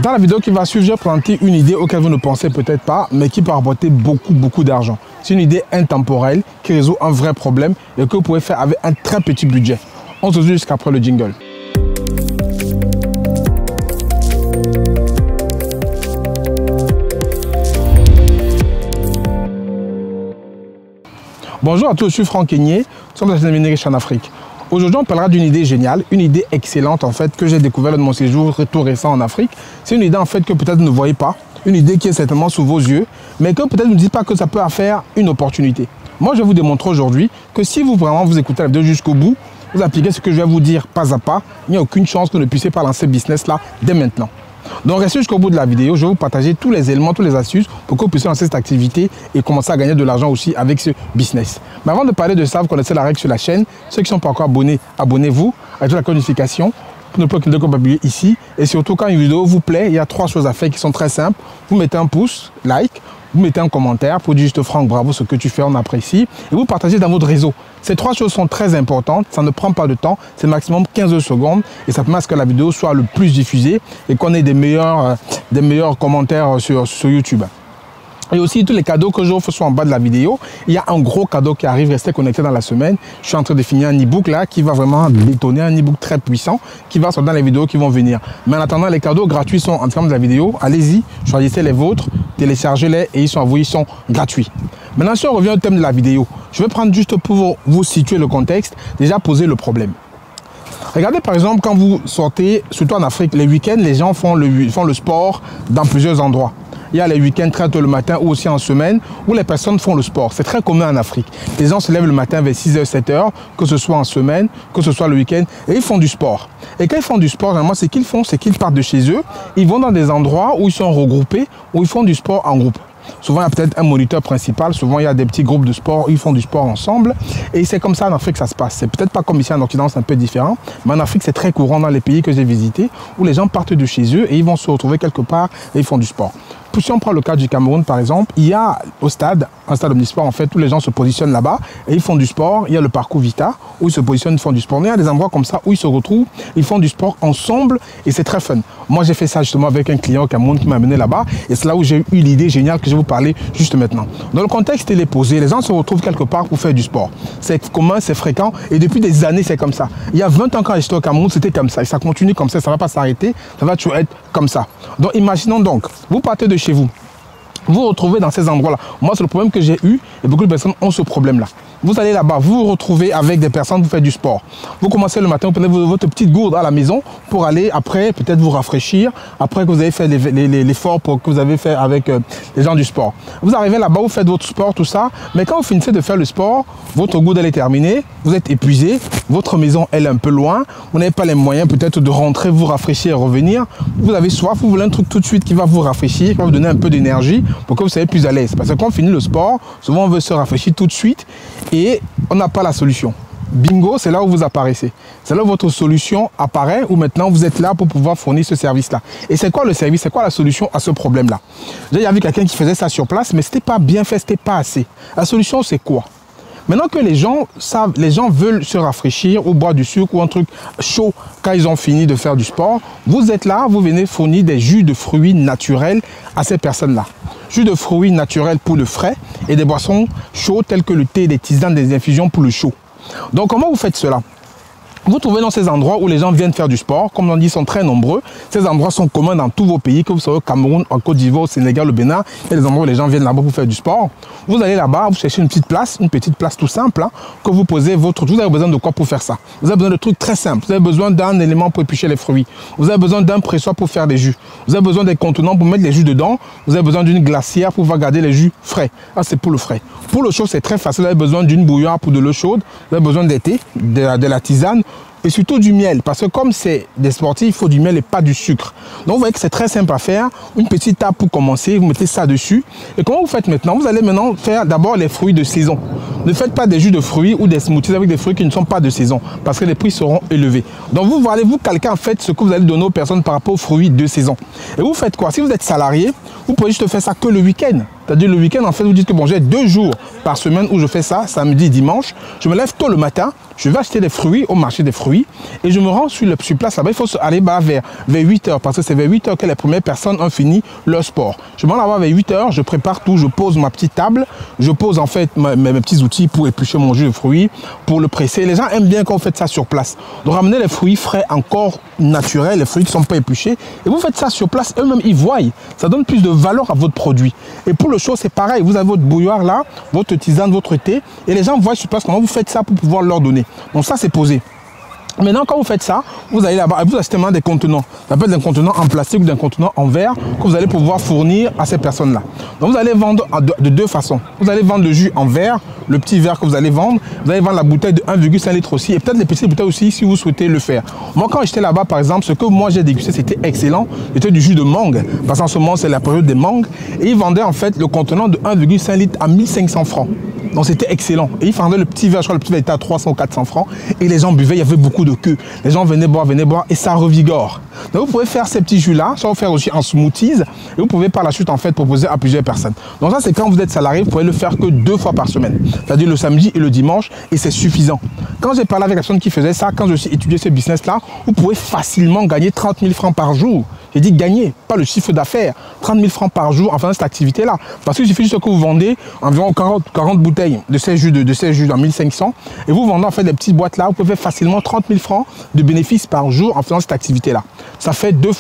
Dans la vidéo qui va suivre, je vais présenter une idée auquel vous ne pensez peut-être pas, mais qui peut rapporter beaucoup d'argent. C'est une idée intemporelle qui résout un vrai problème et que vous pouvez faire avec un très petit budget. On se dit jusqu'après le jingle. Bonjour à tous, je suis Franck Kenyé, nous sommes dans une riche en Afrique. Aujourd'hui, on parlera d'une idée géniale, une idée excellente en fait que j'ai découvert lors de mon séjour tout récent en Afrique. C'est une idée en fait que peut-être vous ne voyez pas, une idée qui est certainement sous vos yeux, mais que peut-être vous ne dites pas que ça peut faire une opportunité. Moi, je vais vous démontrer aujourd'hui que si vous vraiment vous écoutez la vidéo jusqu'au bout, vous appliquez ce que je vais vous dire pas à pas, il n'y a aucune chance que vous ne puissiez pas lancer ce business là dès maintenant. Donc restez jusqu'au bout de la vidéo, je vais vous partager tous les éléments, toutes les astuces pour que vous puissiez lancer cette activité et commencer à gagner de l'argent aussi avec ce business. Mais avant de parler de ça, vous connaissez la règle sur la chaîne. Ceux qui ne sont pas encore abonnés, abonnez-vous, activez la notification pour ne pas que vous publiez ici. Et surtout, quand une vidéo vous plaît, il y a 3 choses à faire qui sont très simples. Vous mettez un pouce, like, vous mettez un commentaire pour dire juste Franck, bravo, ce que tu fais, on apprécie. Et vous partagez dans votre réseau. Ces 3 choses sont très importantes, ça ne prend pas de temps, c'est maximum 15 secondes et ça permet à ce que la vidéo soit le plus diffusée et qu'on ait des meilleurs commentaires sur YouTube. Et aussi, tous les cadeaux que j'offre sont en bas de la vidéo. Il y a un gros cadeau qui arrive, restez connectés dans la semaine. Je suis en train de finir un e-book là qui va vraiment détonner, un e-book très puissant qui va sortir dans les vidéos qui vont venir. Mais en attendant, les cadeaux gratuits sont en termes de la vidéo. Allez-y, choisissez les vôtres, téléchargez-les et ils sont à vous, ils sont gratuits. Maintenant, si on revient au thème de la vidéo, je vais prendre juste pour vous situer le contexte, déjà poser le problème. Regardez par exemple quand vous sortez, surtout en Afrique, les week-ends, les gens font le sport dans plusieurs endroits. Il y a les week-ends très tôt le matin ou aussi en semaine où les personnes font le sport. C'est très commun en Afrique. Les gens se lèvent le matin vers 6h, 7h, que ce soit en semaine, que ce soit le week-end, et ils font du sport. Et quand ils font du sport, généralement, ce qu'ils font, c'est qu'ils partent de chez eux, ils vont dans des endroits où ils sont regroupés, où ils font du sport en groupe. Souvent, il y a peut-être un moniteur principal. Souvent, il y a des petits groupes de sport où ils font du sport ensemble. Et c'est comme ça en Afrique que ça se passe. C'est peut-être pas comme ici en Occident, c'est un peu différent. Mais en Afrique, c'est très courant dans les pays que j'ai visités où les gens partent de chez eux et ils vont se retrouver quelque part et ils font du sport. Si on prend le cas du Cameroun, par exemple, il y a au stade, un stade omnisport, en fait, où les gens se positionnent là-bas et ils font du sport. Il y a le parcours Vita où ils se positionnent, ils font du sport. Il y a des endroits comme ça où ils se retrouvent, ils font du sport ensemble et c'est très fun. Moi, j'ai fait ça justement avec un client au Cameroun qui m'a amené là-bas et c'est là où j'ai eu l'idée géniale que je vais vous parler juste maintenant. Dans le contexte, il est posé, les gens se retrouvent quelque part pour faire du sport. C'est commun, c'est fréquent et depuis des années, c'est comme ça. Il y a 20 ans quand j'étais au Cameroun, c'était comme ça et ça continue comme ça ne va pas s'arrêter, ça va toujours être comme ça. Donc, imaginons donc, vous partez de chez vous. Vous vous retrouvez dans ces endroits-là. Moi, c'est le problème que j'ai eu et beaucoup de personnes ont ce problème-là. Vous allez là-bas, vous vous retrouvez avec des personnes, vous faites du sport. Vous commencez le matin, vous prenez votre petite gourde à la maison pour aller après peut-être vous rafraîchir, après que vous avez fait l'effort que vous avez fait avec les gens du sport. Vous arrivez là-bas, vous faites votre sport, tout ça, mais quand vous finissez de faire le sport, votre gourde elle est terminée, vous êtes épuisé, votre maison elle est un peu loin, vous n'avez pas les moyens peut-être de rentrer, vous rafraîchir et revenir. Vous avez soif, vous voulez un truc tout de suite qui va vous rafraîchir, qui va vous donner un peu d'énergie pour que vous soyez plus à l'aise. Parce que quand on finit le sport, souvent on veut se rafraîchir tout de suite et on n'a pas la solution. Bingo, c'est là où vous apparaissez. C'est là où votre solution apparaît, où maintenant vous êtes là pour pouvoir fournir ce service-là. Et c'est quoi le service? C'est quoi la solution à ce problème-là? J'ai vu quelqu'un qui faisait ça sur place, mais ce n'était pas bien fait, ce n'était pas assez. La solution, c'est quoi? Maintenant que les gens savent, les gens veulent se rafraîchir ou boire du sucre ou un truc chaud quand ils ont fini de faire du sport, vous êtes là, vous venez fournir des jus de fruits naturels à ces personnes-là. Jus de fruits naturels pour le frais et des boissons chaudes telles que le thé, des tisanes, des infusions pour le chaud. Donc comment vous faites cela? Vous trouvez dans ces endroits où les gens viennent faire du sport, comme on dit, ils sont très nombreux. Ces endroits sont communs dans tous vos pays, que vous soyez au Cameroun, en Côte d'Ivoire, au Sénégal, au Bénin. Il y a des endroits où les gens viennent là-bas pour faire du sport. Vous allez là-bas, vous cherchez une petite place tout simple, hein, que vous posez votre... Vous avez besoin de quoi pour faire ça? Vous avez besoin de trucs très simples. Vous avez besoin d'un élément pour éplucher les fruits. Vous avez besoin d'un pressoir pour faire des jus. Vous avez besoin des contenants pour mettre les jus dedans. Vous avez besoin d'une glacière pour pouvoir garder les jus frais. Ah, c'est pour le frais. Pour le chaud, c'est très facile. Vous avez besoin d'une bouilloire pour de l'eau chaude. Vous avez besoin des thés, de la tisane. Et surtout du miel, parce que comme c'est des sportifs, il faut du miel et pas du sucre. Donc vous voyez que c'est très simple à faire. Une petite table pour commencer, vous mettez ça dessus. Et comment vous faites maintenant? Vous allez maintenant faire d'abord les fruits de saison. Ne faites pas des jus de fruits ou des smoothies avec des fruits qui ne sont pas de saison, parce que les prix seront élevés. Donc vous allez vous calquer en fait ce que vous allez donner aux personnes par rapport aux fruits de saison. Et vous faites quoi? Si vous êtes salarié, vous pouvez juste faire ça que le week-end. C'est-à-dire le week-end, en fait, vous dites que bon, j'ai 2 jours par semaine où je fais ça, samedi, dimanche. Je me lève tôt le matin, je vais acheter des fruits au marché des fruits et je me rends sur place là-bas. Il faut aller vers 8 h parce que c'est vers 8 h que les premières personnes ont fini leur sport. Je me rends là-bas vers 8 h, je prépare tout, je pose ma petite table, je pose en fait mes petits outils pour éplucher mon jus de fruits, pour le presser. Les gens aiment bien quand vous faites ça sur place. Donc ramenez les fruits frais encore naturels, les fruits qui ne sont pas épluchés et vous faites ça sur place, eux-mêmes ils voient. Ça donne plus de valeur à votre produit. Et pour le show, c'est pareil. Vous avez votre bouilloire là, votre tisane, votre thé et les gens voient sur place comment vous faites ça pour pouvoir leur donner. Donc ça, c'est posé. Maintenant, quand vous faites ça, vous allez là-bas, vous achetez des contenants. Ça peut être d'un contenant en plastique ou d'un contenant en verre que vous allez pouvoir fournir à ces personnes-là. Donc vous allez vendre de 2 façons. Vous allez vendre le jus en verre, le petit verre que vous allez vendre. Vous allez vendre la bouteille de 1,5 litre aussi et peut-être les petites bouteilles aussi si vous souhaitez le faire. Moi, quand j'étais là-bas, par exemple, ce que moi j'ai dégusté, c'était excellent. C'était du jus de mangue. Parce qu'en ce moment, c'est la période des mangues. Et ils vendaient en fait le contenant de 1,5 litre à 1500 francs. Donc c'était excellent. Et ils vendaient le petit verre, je crois le petit verre était à 300 ou 400 francs. Et les gens buvaient, il y avait beaucoup de queue. Les gens venaient boire et ça revigore. Donc vous pouvez faire ces petits jus-là, soit vous faire aussi en smoothies. Et vous pouvez par la suite en fait proposer à plusieurs personnes. Donc ça c'est quand vous êtes salarié, vous pouvez le faire que 2 fois par semaine. C'est-à-dire le samedi et le dimanche et c'est suffisant. Quand j'ai parlé avec la personne qui faisait ça, quand je suis étudié ce business-là, vous pouvez facilement gagner 30 000 francs par jour. J'ai dit gagner, pas le chiffre d'affaires. 30 000 francs par jour en faisant cette activité-là. Parce qu'il suffit juste que vous vendez environ 40 bouteilles de ces jus en 1500 et vous vendez en fait des petites boîtes là, vous pouvez faire facilement 30 000 francs de bénéfices par jour en faisant cette activité-là. Ça fait 2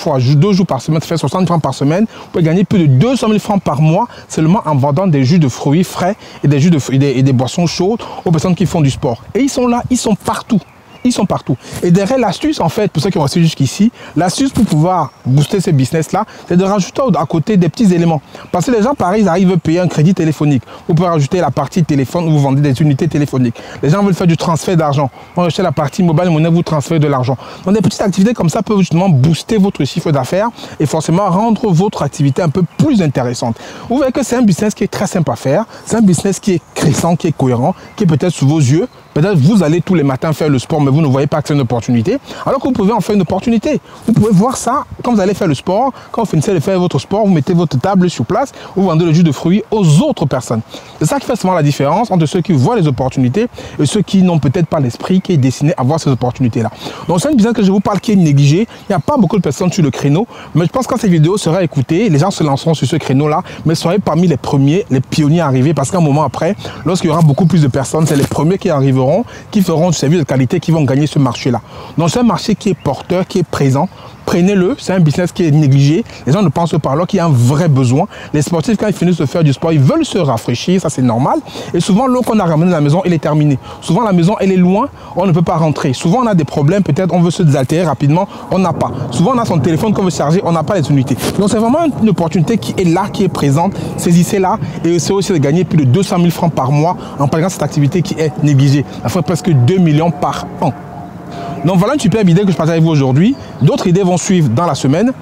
jours par semaine, ça fait 60 francs par semaine. Vous pouvez gagner plus de 200 000 francs par mois seulement en vendant des jus de fruits frais et des jus de fruits et des boissons chaudes aux personnes qui font du sport. Et ils sont là, ils sont partout. Ils sont partout. Et derrière l'astuce, en fait, pour ceux qui ont resté jusqu'ici, l'astuce pour pouvoir booster ce business-là, c'est de rajouter à côté des petits éléments. Parce que les gens, pareil, ils arrivent à payer un crédit téléphonique. Vous pouvez rajouter la partie téléphone où vous vendez des unités téléphoniques. Les gens veulent faire du transfert d'argent. Vous rachetez la partie mobile money, vous transférez de l'argent. Donc des petites activités comme ça peuvent justement booster votre chiffre d'affaires et forcément rendre votre activité un peu plus intéressante. Vous voyez que c'est un business qui est très simple à faire. C'est un business qui est crescent, qui est cohérent, qui est peut-être sous vos yeux. Peut-être vous allez tous les matins faire le sport, mais vous ne voyez pas que c'est une opportunité. Alors que vous pouvez en faire une opportunité. Vous pouvez voir ça quand vous allez faire le sport. Quand vous finissez de faire votre sport, vous mettez votre table sur place, vous vendez le jus de fruits aux autres personnes. C'est ça qui fait souvent la différence entre ceux qui voient les opportunités et ceux qui n'ont peut-être pas l'esprit qui est destiné à voir ces opportunités-là. Donc c'est un business que je vous parle qui est négligé. Il n'y a pas beaucoup de personnes sur le créneau, mais je pense que quand cette vidéo sera écoutée, les gens se lanceront sur ce créneau-là, mais soyez parmi les premiers, les pionniers à arriver, parce qu'un moment après, lorsqu'il y aura beaucoup plus de personnes, c'est les premiers qui arriveront, qui feront du service de qualité, qui vont gagner ce marché-là. Donc c'est un marché qui est porteur, qui est présent. Prenez-le, c'est un business qui est négligé. Les gens ne pensent pas alors qu'il y a un vrai besoin. Les sportifs, quand ils finissent de faire du sport, ils veulent se rafraîchir, ça c'est normal. Et souvent, l'eau qu'on a ramenée à la maison, elle est terminée. Souvent, la maison, elle est loin, on ne peut pas rentrer. Souvent, on a des problèmes, peut-être on veut se désaltérer rapidement, on n'a pas. Souvent, on a son téléphone qu'on veut charger, on n'a pas les unités. Donc, c'est vraiment une opportunité qui est là, qui est présente. Saisissez-la et c'est aussi de gagner plus de 200 000 francs par mois en pratiquant cette activité qui est négligée. Ça fait presque 2 millions par an. Donc voilà une superbe idée que je partage avec vous aujourd'hui. D'autres idées vont suivre dans la semaine.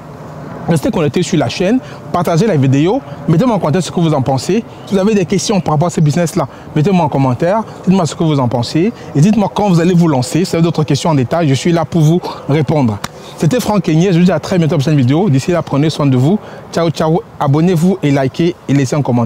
Restez connectés sur la chaîne, partagez la vidéo, mettez-moi en commentaire ce que vous en pensez. Si vous avez des questions par rapport à ce business-là, mettez-moi en commentaire, dites-moi ce que vous en pensez et dites-moi quand vous allez vous lancer. Si vous avez d'autres questions en détail, je suis là pour vous répondre. C'était Franck Kenyé, je vous dis à très bientôt pour une prochaine vidéo. D'ici là, prenez soin de vous. Ciao, ciao, abonnez-vous et likez et laissez un commentaire.